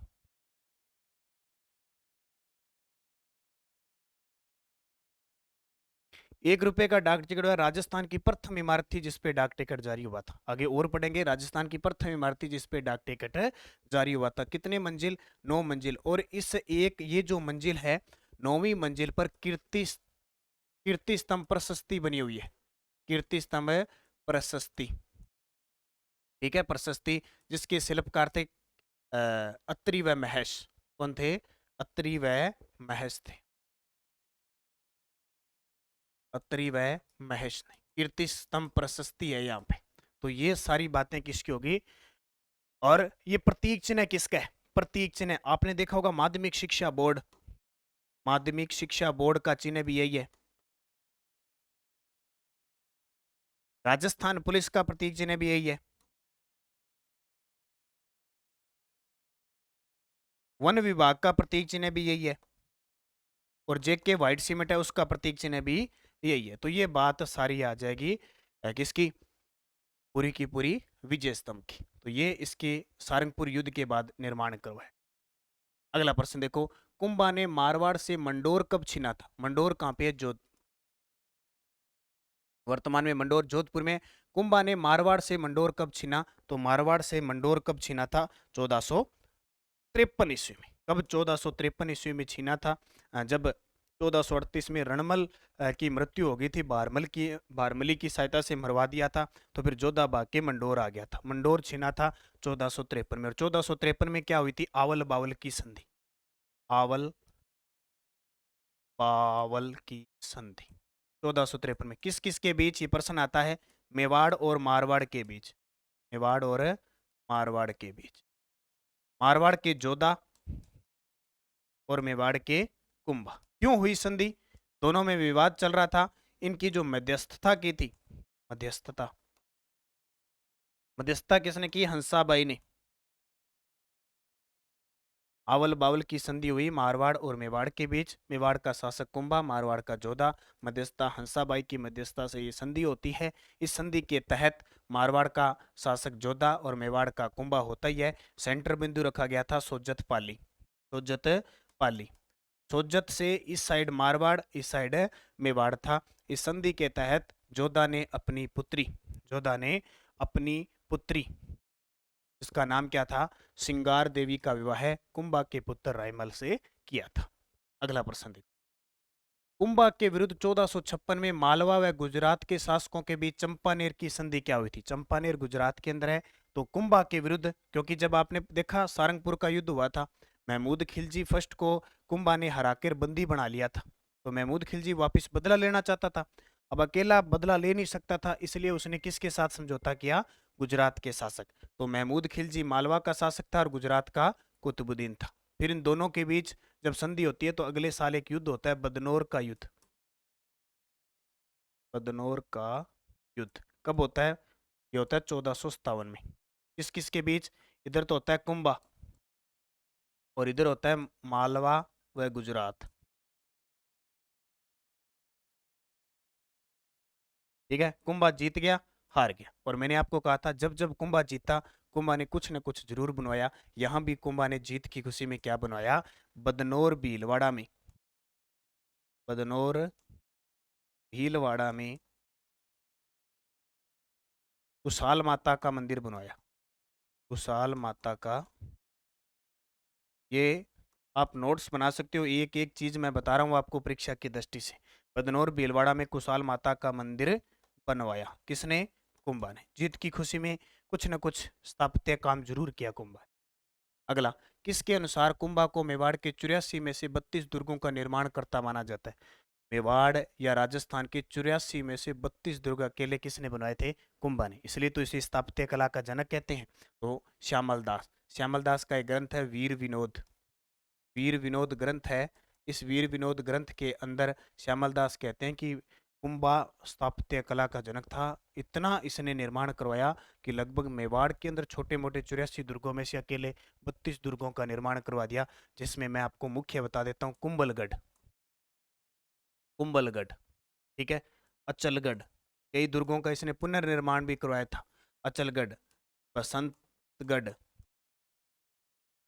₹1 का डाक टिकट हुआ। राजस्थान की प्रथम इमारत थी जिसपे डाक टिकट जारी हुआ था। आगे और पढ़ेंगे। राजस्थान की प्रथम इमारत थी जिसपे डाक टिकट जारी हुआ था। कितने मंजिल? 9 मंजिल। और इस एक ये जो मंजिल है, 9वीं मंजिल पर कीर्ति स्तंभ प्रशस्ति बनी हुई है। कीर्ति स्तंभ प्रशस्ति, ठीक है, प्रशस्ति, जिसके शिल्पकार थे अत्रि व महेश। कौन थे? अत्रि व महेश थे। अत्रि व महेश ने। कीर्ति स्तंभ प्रशस्ति है यहाँ पे। तो ये सारी बातें किसकी होगी? और ये प्रतीक चिन्ह किसका है? प्रतीक चिन्ह आपने देखा होगा, माध्यमिक शिक्षा बोर्ड, माध्यमिक शिक्षा बोर्ड का चिन्ह भी यही है। राजस्थान पुलिस का प्रतीक चिन्ह भी यही है। वन विभाग का प्रतीक चिन्ह भी यही है। और जेके व्हाइट सीमेंट है उसका प्रतीक चिन्ह भी यही है। तो ये बात सारी आ जाएगी किसकी? पूरी की पूरी विजय स्तंभ की। तो ये इसके सारंगपुर युद्ध के बाद निर्माण करवाया। अगला प्रश्न देखो, कुंभा ने मारवाड़ से मंडोर कब छीना था? मंडोर कहां पे है? वर्तमान में मंडोर जोधपुर में। कुंभा ने मारवाड़ से मंडोर कब छीना? तो मारवाड़ से मंडोर कब छीना था? 1453 ईस्वी में। कब? 1453 ईस्वी में छीना था, जब 1438 में रणमल की मृत्यु हो गई थी, बारमली की सहायता से मरवा दिया था। तो फिर जोधा भाग के मंडोर आ गया था, मंडोर छीना था 1453 में। और 1453 में क्या हुई थी? आवल बावल की संधि, आवल बावल की संधि 1453 में। किस किस के बीच? ये प्रश्न आता है, मेवाड़ और मारवाड़ के बीच, मेवाड़ और मारवाड़ के बीच, मारवाड़ के जोधा और मेवाड़ के कुंभा। क्यों हुई संधि? दोनों में विवाद चल रहा था। इनकी जो मध्यस्थता की थी, मध्यस्थता, मध्यस्थता किसने की? हंसाबाई ने। आवल बावल की संधि हुई मारवाड़ और मेवाड़ के बीच, मेवाड़ का शासक कुंभा, मारवाड़ का जोधा, मध्यस्थता हंसाबाई की मध्यस्थता से ये संधि होती है। इस संधि के तहत मारवाड़ का शासक जोधा और मेवाड़ का कुंभा होता ही है। सेंटर बिंदु रखा गया था सोजत पाली, सोजत पाली। सोजत से इस साइड मारवाड़, इस साइड मेवाड़ था। इस संधि के तहत जोधा ने अपनी पुत्री, जोधा ने अपनी पुत्री, इसका नाम क्या था? सिंगार देवी का विवाह कुंभा के पुत्र रायमल से किया था। अगला प्रश्न देखो। कुंभा के विरुद्ध 1456 में मालवा व गुजरात के शासकों के बीच चंपानेर की संधि क्या हुई थी? चंपानेर गुजरात के अंदर है। तो कुंभा के विरुद्ध, क्योंकि जब आपने देखा सारंगपुर का युद्ध हुआ था, महमूद खिलजी फर्स्ट को कुंभा ने हराकर बंदी बना लिया था। तो महमूद खिलजी वापस बदला लेना चाहता था। अब अकेला बदला ले नहीं सकता था, इसलिए उसने किसके साथ समझौता किया? गुजरात के शासक। तो महमूद खिलजी मालवा का शासक था और गुजरात का कुतुबुद्दीन था। फिर इन दोनों के बीच जब संधि होती है तो अगले साल एक युद्ध होता है, बदनौर का युद्ध। बदनौर का युद्ध कब होता है? ये होता है 1457 में। किस किस के बीच? इधर तो होता है कुंभा और इधर होता है मालवा व गुजरात। ठीक है, कुंभा जीत गया, हार गया। और मैंने आपको कहा था जब जब कुंभा जीता, कुंभा ने कुछ न कुछ जरूर बनवाया। यहां भी कुंभा ने जीत की खुशी में क्या बनवाया? बदनौर भीलवाड़ा में, बदनौर भीलवाड़ा में कुशाल माता का मंदिर बनवाया, कुशाल माता का। ये आप नोट्स बना सकते हो, एक एक चीज मैं बता रहा हूँ आपको परीक्षा की दृष्टि से। बदनौर भीलवाड़ा में कुशाल माता का मंदिर बनवाया, किसने? कुंभा ने। जीत की खुशी में कुछ न कुछ स्थापत्य काम जरूर किया कुंभा। अगला, किसके अनुसार कुंभा को मेवाड़ के 84 में से 32 दुर्गों का निर्माण करता माना जाता है? मेवाड़ या राजस्थान के 84 में से 32 दुर्ग अकेले किसने बनाए थे? कुंभा ने। इसलिए तो इसे स्थापत्य कला का जनक कहते हैं। तो श्यामल दास, श्यामल दास का एक ग्रंथ है वीर विनोद, वीर विनोद ग्रंथ है। इस वीर विनोद ग्रंथ के अंदर श्यामल दास कहते हैं कि कुंभा स्थापत्य कला का जनक था। इतना इसने निर्माण करवाया कि लगभग मेवाड़ के अंदर छोटे मोटे 84 दुर्गों में से अकेले 32 दुर्गों का निर्माण करवा दिया, जिसमें मैं आपको मुख्य बता देता हूँ। कुंभलगढ़, कुंभलगढ़, ठीक है, अचलगढ़, कई दुर्गों का इसने पुनर्निर्माण भी करवाया था। अचलगढ़, बसंतगढ़,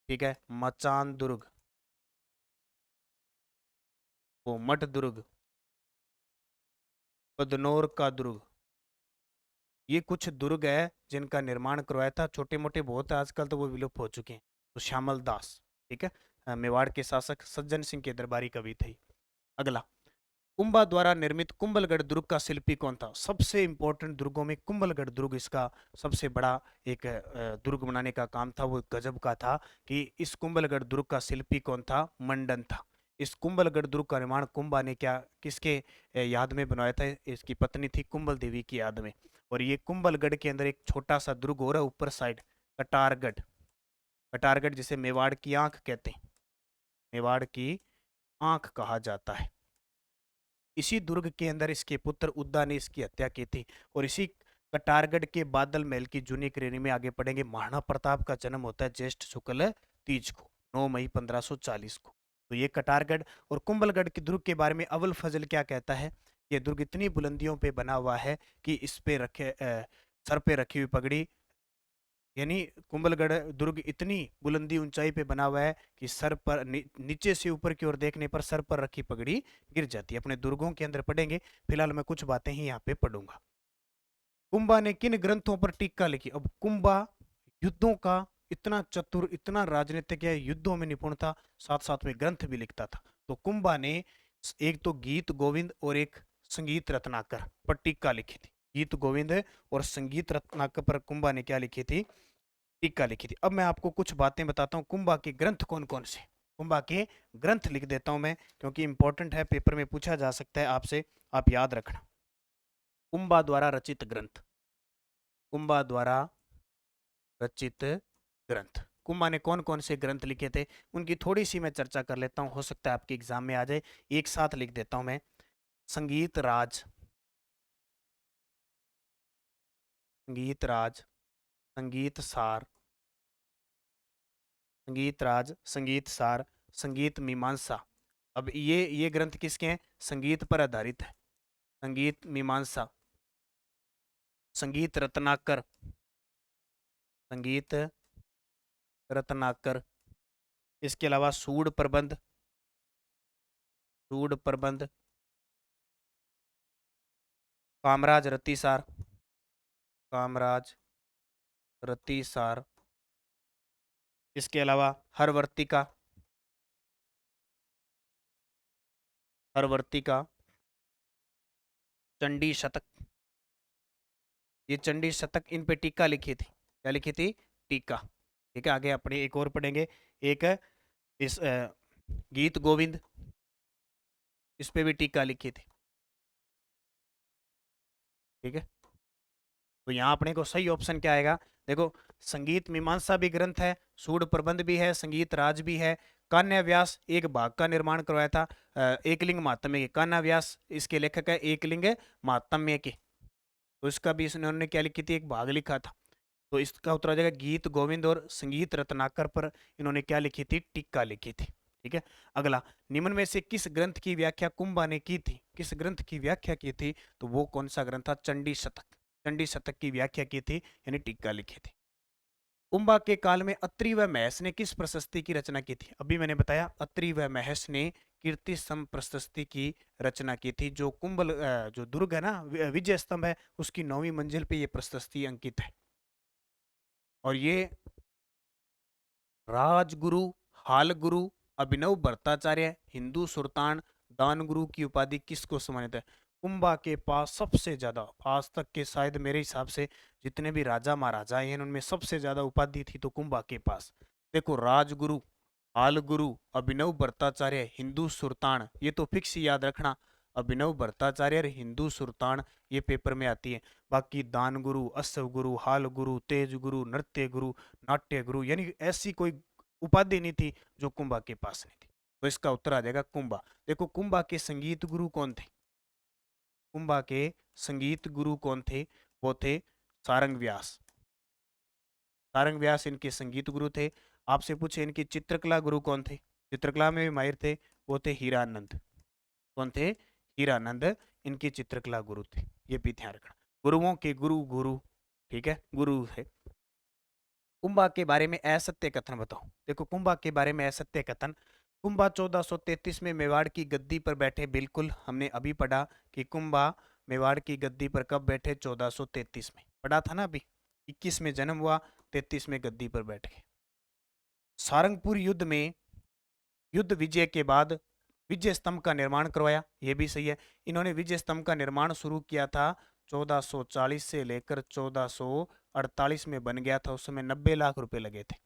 ठीक है, मचान दुर्ग, कोमट दुर्ग, बदनौर का दुर्ग। ये कुछ दुर्ग है जिनका निर्माण करवाया था। छोटे मोटे बहुत है, आजकल तो वो विलुप्त हो चुके हैं। तो श्यामल दास, ठीक है, मेवाड़ के शासक सज्जन सिंह के दरबारी कवि थे। अगला, कुंभा द्वारा निर्मित कुंभलगढ़ दुर्ग का शिल्पी कौन था? सबसे इंपॉर्टेंट दुर्गों में कुंभलगढ़ दुर्ग इसका सबसे बड़ा एक दुर्ग बनाने का काम था, वो गजब का था। कि इस कुंभलगढ़ दुर्ग का शिल्पी कौन था? मंडन था। इस कुंभलगढ़ दुर्ग का निर्माण कुंभा ने क्या किसके याद में बनवाया था? इसकी पत्नी थी कुंभल देवी की याद में। और ये कुंभलगढ़ के अंदर एक छोटा सा दुर्ग हो रहा है ऊपर साइड, कटारगढ़, कटारगढ़ जिसे मेवाड़ की आंख कहते हैं, मेवाड़ की आंख कहा जाता है। इसी दुर्ग के अंदर इसके पुत्र उद्दा ने इसकी हत्या की थी। और इसी कटारगढ़ के बादल महल की जूनी श्रेणी में आगे पढ़ेंगे। महाराणा प्रताप का जन्म होता है ज्येष्ठ शुक्ल तीज को, 9 मई 1540 को। तो ये कटारगढ़ और कुंभलगढ़ के दुर्ग के बारे में अवल फजल क्या कहता है? ये दुर्ग इतनी बुलंदियों पे बना हुआ है कि इस पे रखे सर पे रखी हुई पगड़ी, यानी कुंभलगढ़ दुर्ग इतनी बुलंदी ऊंचाई पे बना हुआ है कि सर पर नीचे से ऊपर की ओर देखने पर सर पर रखी पगड़ी गिर जाती है। अपने दुर्गों के अंदर पढ़ेंगे, फिलहाल मैं कुछ बातें ही यहाँ पे पढ़ूंगा। कुंभा ने किन ग्रंथों पर टीका लिखी? अब कुंभा युद्धों का इतना चतुर, इतना राजनीतिक है, युद्धों में निपुण था, साथ साथ में ग्रंथ भी लिखता था। तो कुंभा ने एक तो गीत गोविंद और एक संगीत रत्नाकर पर टीका लिखी थी। गीत गोविंद और संगीत रत्नाकर पर कुंभा ने क्या लिखी थी? टीका लिखी थी। अब मैं आपको कुछ बातें बताता हूँ कुंभा के ग्रंथ कौन कौन से। कुंभा के ग्रंथ लिख देता हूं मैं, क्योंकि इंपॉर्टेंट है, पेपर में पूछा जा सकता है आपसे, आप याद रखना। कुंभा द्वारा रचित ग्रंथ, कुंभा द्वारा रचित ग्रंथ। कुंभा ने कौन कौन से ग्रंथ लिखे थे उनकी थोड़ी सी मैं चर्चा कर लेता हूं, हो सकता है आपके एग्जाम में आ जाए। एक साथ लिख देता हूं मैं। संगीत राज, संगीत राज, संगीत सार, संगीत राज, संगीत सार, संगीत मीमांसा। अब ये ग्रंथ किसके हैं? संगीत पर आधारित है। संगीत मीमांसा, संगीत रत्नाकर, संगीत रत्नाकर। इसके अलावा सूड प्रबंध, सूड प्रबंध, कामराज रतिसार, कामराज रतिसार। इसके अलावा हरवर्तिका, हरवर्तिका, चंडी शतक। ये चंडी शतक, इन पे टीका लिखी थी। क्या लिखी थी? टीका। ठीक है, आगे अपने एक और पढ़ेंगे। एक इस गीत गोविंद, इस पे भी टीका लिखी थी। ठीक है, तो यहाँ अपने को सही ऑप्शन क्या आएगा? देखो, संगीत मीमांसा भी ग्रंथ है, सूड प्रबंध भी है, संगीत राज भी है, कान्या व्यास एक भाग का निर्माण करवाया था एकलिंग महात्म्य के। कान्या व्यास इसके लेखक है, एकलिंग महात्म्य के। तो इसका भी इन्होंने क्या लिखी थी? एक भाग लिखा था। तो इसका उत्तर हो जाएगा गीत गोविंद और संगीत रत्नाकर पर इन्होंने क्या लिखी थी? टीका लिखी थी। ठीक है, अगला, निम्न में से किस ग्रंथ की व्याख्या कुंभा ने की थी? किस ग्रंथ की व्याख्या की थी? तो वो कौन सा ग्रंथ था? चंडी शतक। चंडी शतक की व्याख्या की थी, यानी टीका लिखी थी। कुंभा के काल में अत्रि व महेश ने किस प्रशस्ति की रचना की थी? अभी मैंने बताया, अत्रि व महेश ने कीर्ति स्तंभ प्रशस्ति की रचना की थी। जो जो दुर्ग है ना, विजय स्तंभ है, उसकी 9वीं मंजिल पे ये प्रशस्ति अंकित है। और ये राजगुरु, हालगुरु, अभिनव भट्टाचार्य, हिंदू सुल्तान, दानगुरु की उपाधि किसको सम्मानित है? कुंभा के पास सबसे ज्यादा, आज तक के शायद मेरे हिसाब से जितने भी राजा महाराजा हैं उनमें सबसे ज्यादा उपाधि थी तो कुंभा के पास। देखो, राजगुरु, हालगुरु, अभिनव भट्टाचार्य, हिंदू सुल्तान, ये तो फिक्स ही याद रखना। अभिनव भट्टाचार्य और हिंदू सुल्तान ये पेपर में आती है। बाकी दान गुरु, अश्व गुरु, हाल गुरु, तेज गुरु, नृत्य गुरु, नाट्य गुरु, यानी ऐसी कोई उपाधि नहीं थी जो कुंभा के पास नहीं थी। तो इसका उत्तर आ जाएगा कुंभा। देखो, कुंभा के संगीत गुरु कौन थे? कुंभा के संगीत गुरु कौन थे? वो थे सारंग व्यास। सारंग व्यास इनके संगीत गुरु थे। आपसे पूछे इनकी चित्रकला गुरु कौन थे? चित्रकला में भी माहिर थे, वो थे हीरानंद। कौन थे? हीरानंद इनके चित्रकला गुरु थे। ये भी ध्यान रखना, गुरुओं के गुरु गुरु। ठीक है, गुरु है। कुंभा के बारे में असत्य कथन बताओ। देखो, कुंभा के बारे में असत्य कथन, कुंभा 1433 में मेवाड़ की गद्दी पर बैठे। बिल्कुल, हमने अभी पढ़ा कि कुंभा मेवाड़ की गद्दी पर कब बैठे? 1433 में। पढ़ा था ना अभी। 21 में जन्म हुआ, 33 में गद्दी पर बैठ गए। सारंगपुर युद्ध में, युद्ध विजय के बाद विजय स्तंभ का निर्माण करवाया। यह भी सही है। इन्होंने विजय स्तंभ का निर्माण शुरू किया था 1440 से लेकर 1448 में बन गया था। उस समय 90 लाख रुपए लगे थे।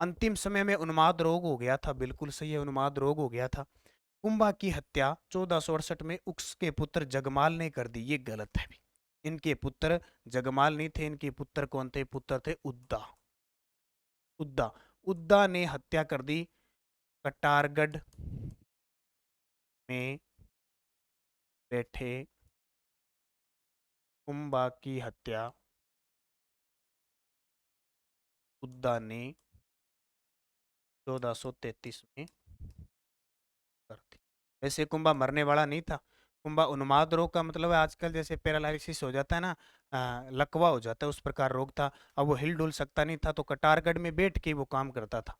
अंतिम समय में उन्माद रोग हो गया था। बिल्कुल सही है, उन्माद रोग हो गया था। कुंभा की हत्या 1468 में उसके पुत्र जगमाल ने कर दी। ये गलत है भी। इनके पुत्र जगमाल नहीं थे, इनके पुत्र कौन थे? पुत्र थे उद्दा। उद्दा, उद्दा ने हत्या कर दी। कटारगढ़ में बैठे कुंभा की हत्या उद्दा ने 1433 में कर दी। वैसे कुंभा मरने वाला नहीं था। कुंभा उन्माद रोग का मतलब है आजकल जैसे पैरालिसिस हो जाता है ना, लकवा हो जाता है, उस प्रकार रोग था। अब वो हिल डुल सकता नहीं था, तो कटारगढ़ में बैठ के वो काम करता था।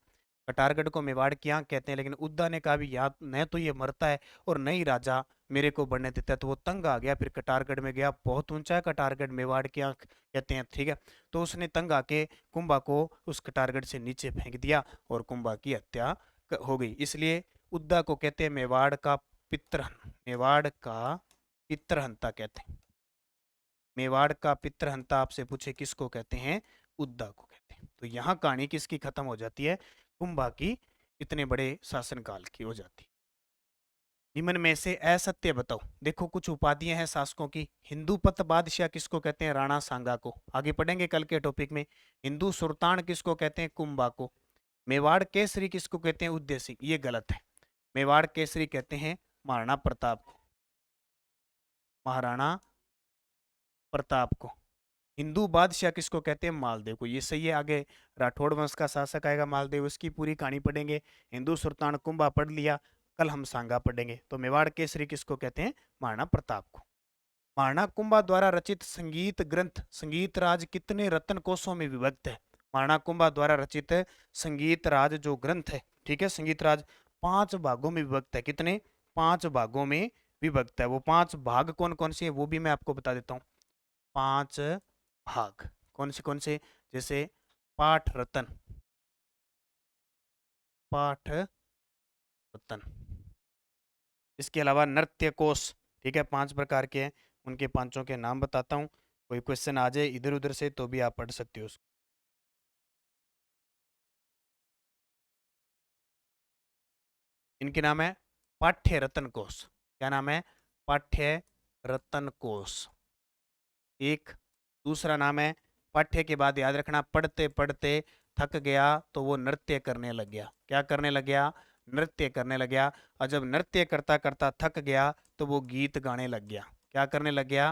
कटारगढ़ को मेवाड़ की आंख कहते हैं। लेकिन उद्दा ने कहा भी याद न तो ये मरता है और न ही राजा मेरे को बनने देता है, तो वो तंग आ गया। फिर कटारगढ़ में गया, बहुत ऊंचा है कटारगढ़, मेवाड़ की आंख कहते हैं। ठीक है, तो उसने तंग आके कुंभा को उस कटारगढ़ से नीचे फेंक दिया और कुंभा की हत्या हो गई। इसलिए उद्दा को कहते हैं मेवाड़ का पितृहन, मेवाड़ का पितृहंता कहते हैं। मेवाड़ का पितृहंता आपसे पूछे किसको कहते हैं? उद्दा को कहते हैं। तो यहाँ कहानी किसकी खत्म हो जाती है? कुंभा की इतने बड़े शासनकाल की हो जाती है। निम्न में से असत्य बताओ। देखो कुछ उपाधियां हैं शासकों की। हिंदूपत बादशाह किसको कहते हैं? राणा सांगा को। आगे पढ़ेंगे कल के टॉपिक में। हिंदू सुल्तान किसको कहते हैं? कुंभा को। मेवाड़ केसरी किसको कहते हैं? उदय सिंह। ये गलत है। मेवाड़ केसरी कहते हैं महाराणा प्रताप को। महाराणा प्रताप को। हिंदू बादशाह किसको कहते हैं? मालदेव को। ये सही है। आगे राठौड़ वंश का शासक आएगा मालदेव, उसकी पूरी कहानी पढ़ेंगे। हिंदू सुल्तान कुंभा पढ़ लिया, कल हम सांगा पढ़ेंगे। तो मेवाड़ केसरी किसको कहते हैं? महाराणा प्रताप को। महाराणा कुंभा द्वारा रचित संगीत ग्रंथ संगीत राज कितने रत्न कोशों में विभक्त है? महाराणा कुंभा द्वारा रचित संगीत राज जो ग्रंथ है, ठीक है, संगीत राज 5 भागों में विभक्त है। कितने? 5 भागों में विभक्त है। वो 5 भाग कौन कौन से हैं वो भी मैं आपको बता देता हूँ। 5 भाग कौन से? जैसे पाठ रतन, पाठ रतन, इसके अलावा नृत्य कोश, ठीक है, 5 प्रकार के हैं। उनके 5 के नाम बताता हूँ। कोई क्वेश्चन आ जाए इधर उधर से तो भी आप पढ़ सकते हो उसको। इनके नाम है पाठ्य रतन कोश। क्या नाम है? पाठ्य रतन कोश एक। दूसरा नाम है, पाठ्य के बाद याद रखना, पढ़ते पढ़ते थक गया तो वो नृत्य करने लग गया। क्या करने लग गया? नृत्य करने लग गया। और जब नृत्य करता करता थक गया तो वो गीत गाने लग गया। क्या करने लग गया?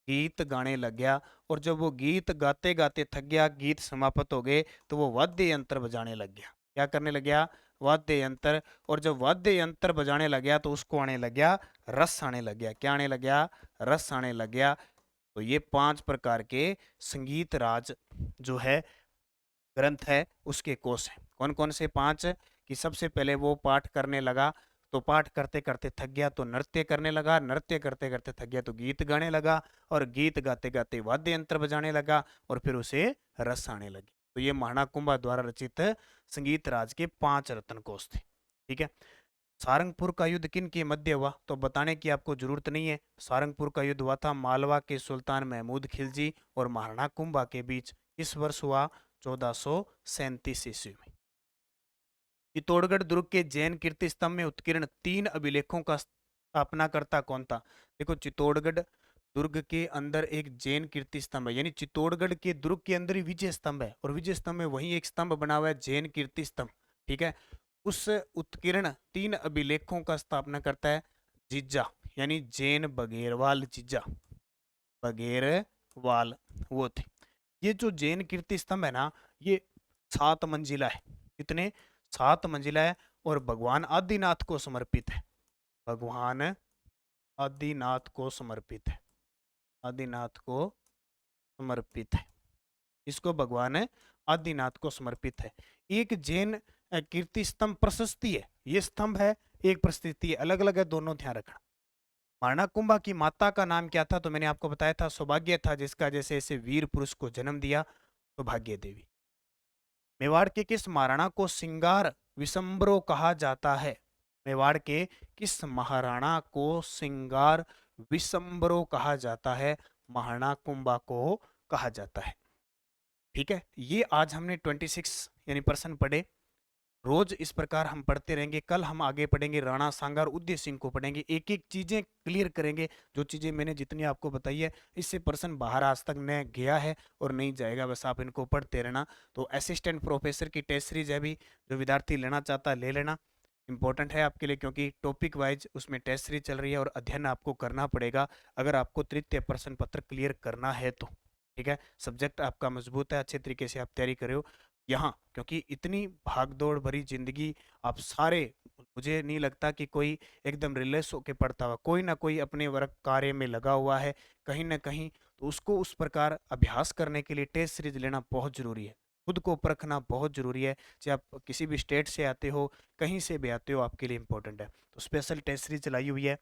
गीत गाने लग गया। और जब वो गीत गाते गाते थक गया, गीत समाप्त हो गए, तो वो वाद्य यंत्र बजाने लग गया। क्या करने लग गया? वाद्य यंत्र। और जब वाद्य यंत्र बजाने लग गया तो उसको आने लग गया रस आने लग गया। क्या आने लग गया? रस आने लग गया। तो ये 5 प्रकार के संगीत राज जो है ग्रंथ है उसके कोश हैं। कौन कौन से 5? कि सबसे पहले वो पाठ करने लगा तो पाठ करते करते थक गया तो नृत्य करने लगा, नृत्य करते करते थक गया तो गीत गाने लगा, और गीत गाते गाते वाद्य यंत्र बजाने लगा, और फिर उसे रस आने लगे। तो ये महाराणा कुंभा द्वारा रचित संगीत राज के 5 रत्न कोश थे। ठीक है। सारंगपुर का युद्ध किन के मध्य हुआ? तो बताने की आपको जरूरत नहीं है। सारंगपुर का युद्ध हुआ था मालवा के सुल्तान महमूद खिलजी और महाराणा कुंभा के बीच। इस वर्ष हुआ 1437 ईस्वी में। चित्तौड़गढ़ दुर्ग के जैन कीर्ति स्तंभ में उत्कीर्ण 3 अभिलेखों का स्थापनाकर्ता कौन था? देखो चित्तौड़गढ़ दुर्ग के अंदर एक जैन कीर्ति स्तंभ है, यानी चित्तौड़गढ़ के दुर्ग के अंदर ही विजय स्तंभ है, और विजय स्तंभ में वही एक स्तंभ बना हुआ है जैन कीर्ति स्तंभ। ठीक है। उस उत्कीर्ण 3 अभिलेखों का स्थापना करता है जीजा, यानी जैन बघेरवाल जीजा, बघेरवाल वो थे। ये जो जैन कीर्ति स्तंभ है ना, ये 7 मंजिला है। कितने? 7 मंजिला है, और भगवान आदिनाथ को समर्पित है। भगवान आदिनाथ को समर्पित है। आदिनाथ को समर्पित है। इसको भगवान आदिनाथ को समर्पित है। एक जैन कीर्ति स्तंभ प्रशस्ति है, ये स्तंभ है, एक प्रशस्ति है, अलग अलग है दोनों, ध्यान रखना। महाराणा कुंभा की माता का नाम क्या था? तो मैंने आपको बताया था सौभाग्य था, जिसका जैसे ऐसे वीर पुरुष को जन्म दिया, सौभाग्य देवी। मेवाड़ के किस महाराणा को सिंगार विशंबरो कहा जाता है? मेवाड़ के किस महाराणा को सिंगार विशंबरो कहा जाता है? महाराणा कुंभा को कहा जाता है। ठीक है। ये आज हमने 26 यानी पर्सन पढ़े। रोज इस प्रकार हम पढ़ते रहेंगे। कल हम आगे पढ़ेंगे राणा सांगा और उदय सिंह को पढ़ेंगे, एक एक चीजें क्लियर करेंगे। जो चीजें मैंने जितनी आपको बताई है, इससे पर्सन बाहर आज तक न गया है और नहीं जाएगा, बस आप इनको पढ़ते रहना। तो असिस्टेंट प्रोफेसर की टेस्ट सीरीज है, भी जो विद्यार्थी लेना चाहता है ले लेना, इंपॉर्टेंट है आपके लिए, क्योंकि टॉपिक वाइज उसमें टेस्ट सीरीज चल रही है और अध्ययन आपको करना पड़ेगा अगर आपको तृतीय प्रश्न पत्र क्लियर करना है तो। ठीक है। सब्जेक्ट आपका मजबूत है, अच्छे तरीके से आप तैयारी करो यहाँ, क्योंकि इतनी भागदौड़ भरी जिंदगी आप सारे, मुझे नहीं लगता कि कोई एकदम रिलैक्स होकर पढ़ता हुआ, कोई ना कोई अपने वर्क कार्य में लगा हुआ है कहीं ना कहीं। तो उसको उस प्रकार अभ्यास करने के लिए टेस्ट सीरीज लेना बहुत जरूरी है, खुद को परखना बहुत जरूरी है। चाहे आप किसी भी स्टेट से आते हो, कहीं से भी आते हो, आपके लिए इंपॉर्टेंट है। तो स्पेशल टेस्ट सीरीज चलाई हुई है।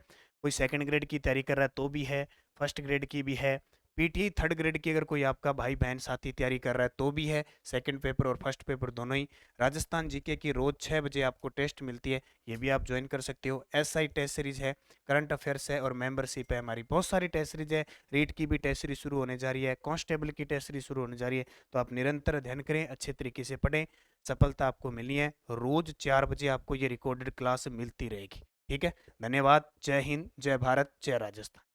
कोई सेकंड ग्रेड की तैयारी कर रहा है तो भी है, फर्स्ट ग्रेड की भी है, पीटी थर्ड ग्रेड की अगर कोई आपका भाई बहन साथी तैयारी कर रहा है तो भी है, सेकंड पेपर और फर्स्ट पेपर दोनों ही। राजस्थान जीके की रोज 6 बजे आपको टेस्ट मिलती है, ये भी आप ज्वाइन कर सकते हो। एसआई टेस्ट सीरीज है, करंट अफेयर्स है और मेंबरशिप है हमारी, बहुत सारी टेस्ट सीरीज है। रीट की भी टेस्ट सीरीज शुरू होने जा रही है, कांस्टेबल की टेस्ट सीरीज शुरू होने जा रही है। तो आप निरंतर अध्ययन करें, अच्छे तरीके से पढ़ें, सफलता आपको मिलनी है। रोज 4 बजे आपको ये रिकॉर्डेड क्लास मिलती रहेगी। ठीक है, धन्यवाद। जय हिंद, जय भारत, जय राजस्थान।